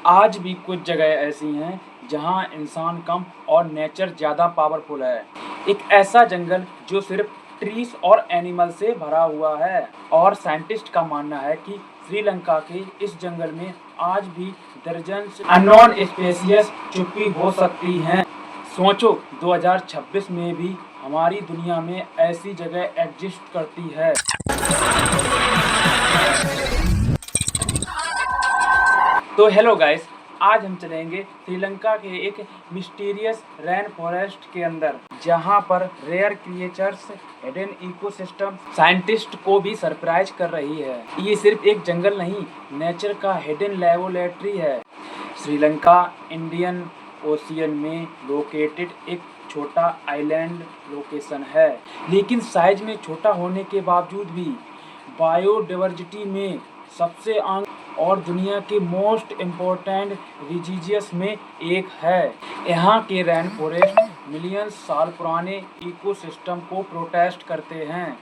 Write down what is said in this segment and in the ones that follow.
आज भी कुछ जगह ऐसी हैं जहां इंसान कम और नेचर ज़्यादा पावरफुल है। एक ऐसा जंगल जो सिर्फ ट्रीज और एनिमल से भरा हुआ है और साइंटिस्ट का मानना है कि श्रीलंका के इस जंगल में आज भी दर्जन अननोन स्पेसीज छुपी हो सकती हैं। सोचो 2026 में भी हमारी दुनिया में ऐसी जगह एग्जिस्ट करती है। तो हेलो गाइस, आज हम चलेंगे श्रीलंका के एक मिस्टीरियस रेन फॉरेस्ट के अंदर, जहां पर rare creatures, hidden ecosystem scientist को भी सरप्राइज कर रही है। ये सिर्फ एक जंगल नहीं, नेचर का हिडन लेबोरेटरी है। श्रीलंका इंडियन ओशियन में लोकेटेड एक छोटा आइलैंड लोकेशन है, लेकिन साइज में छोटा होने के बावजूद भी बायोडाइवर्सिटी में सबसे आगे और दुनिया के मोस्ट इम्पोर्टेंट रीजियस में एक है। यहाँ के रेन फॉरेस्ट मिलियन साल पुराने इकोसिस्टम को प्रोटेक्ट करते हैं,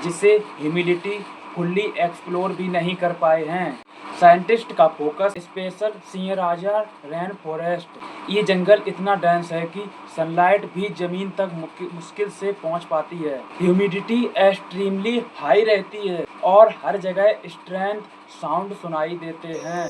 जिसे ह्यूमिडिटी फुल्ली एक्सप्लोर भी नहीं कर पाए हैं। साइंटिस्ट का फोकस स्पेशल सिंहराजा रेन फॉरेस्ट। ये जंगल इतना डेंस है कि सनलाइट भी जमीन तक मुश्किल से पहुंच पाती है। ह्यूमिडिटी एक्सट्रीमली हाई रहती है और हर जगह स्ट्रेंथ साउंड सुनाई देते हैं।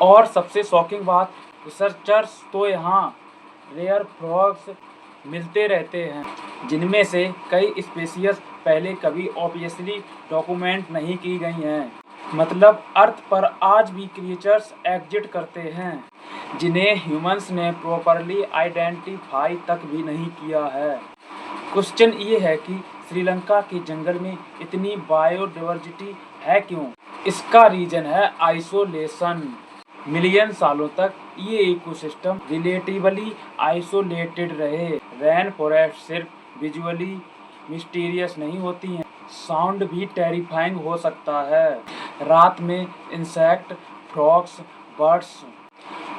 और सबसे शॉकिंग बात, रिसर्चर्स तो यहाँ रेयर फ्रॉग्स मिलते रहते हैं, जिनमें से कई स्पेसीज पहले कभी ऑब्वियसली डॉक्यूमेंट नहीं की गई हैं। मतलब अर्थ पर आज भी क्रिएचर्स एग्जिस्ट करते हैं जिन्हें ह्यूमंस ने प्रॉपरली आइडेंटिफाई तक भी नहीं किया है। क्वेश्चन ये है कि श्रीलंका के जंगल में इतनी बायोडाइवर्सिटी है क्यों? इसका रीजन है आइसोलेशन। मिलियन सालों तक ये इकोसिस्टम रिलेटिवली आइसोलेटेड रहे। रेन फॉरेस्ट सिर्फ विजुअली मिस्टीरियस नहीं होती हैं, साउंड भी टेरिफाइंग हो सकता है। रात में इंसेक्ट, फ्रॉग्स, बर्ड्स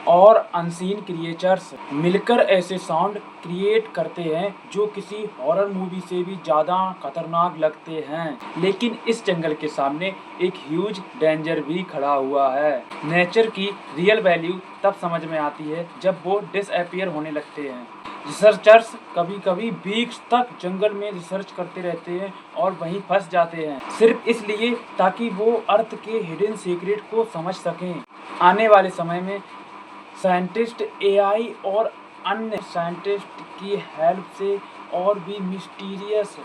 और अनसीन क्रिएचर्स मिलकर ऐसे साउंड क्रिएट करते हैं जो किसी हॉरर मूवी से भी ज़्यादा खतरनाक लगते हैं। लेकिन इस जंगल के सामने एक ह्यूज डेंजर भी खड़ा हुआ है। नेचर की रियल वैल्यू तब समझ में आती है जब वो डिसअपीयर होने लगते हैं। रिसर्चर्स कभी कभी वीक्स तक जंगल में रिसर्च करते रहते हैं और वहीं फंस जाते हैं, सिर्फ इसलिए ताकि वो अर्थ के हिडन सीक्रेट को समझ सकें। आने वाले समय में साइंटिस्ट एआई और अन्य साइंटिस्ट की हेल्प से और भी मिस्टीरियस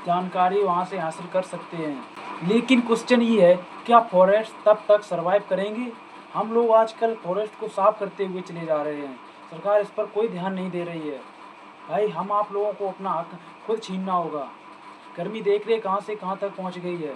जानकारी वहां से हासिल कर सकते हैं। लेकिन क्वेश्चन ये है, क्या फॉरेस्ट तब तक सरवाइव करेंगे? हम लोग आजकल फॉरेस्ट को साफ करते हुए चले जा रहे हैं, सरकार इस पर कोई ध्यान नहीं दे रही है। भाई, हम आप लोगों को अपना हक खुद छीनना होगा। गर्मी देख रहे कहाँ से कहाँ तक पहुँच गई है।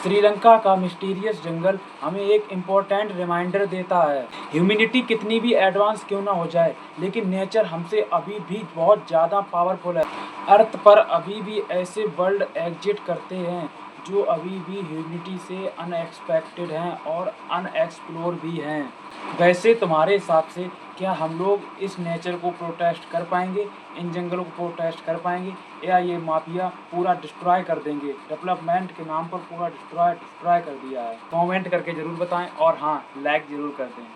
श्रीलंका का मिस्टीरियस जंगल हमें एक इम्पोर्टेंट रिमाइंडर देता है, ह्यूमैनिटी कितनी भी एडवांस क्यों ना हो जाए, लेकिन नेचर हमसे अभी भी बहुत ज़्यादा पावरफुल है। अर्थ पर अभी भी ऐसे वर्ल्ड एग्जिस्ट करते हैं जो अभी भी ह्यूमैनिटी से अनएक्सपेक्टेड हैं और अनएक्सप्लोर भी हैं। वैसे तुम्हारे हिसाब से क्या हम लोग इस नेचर को प्रोटेक्ट कर पाएंगे, इन जंगलों को प्रोटेक्ट कर पाएंगे, या ये माफिया पूरा डिस्ट्रॉय कर देंगे? डेवलपमेंट के नाम पर पूरा डिस्ट्रॉय कर दिया है। कमेंट करके ज़रूर बताएं और हाँ, लाइक ज़रूर कर दें।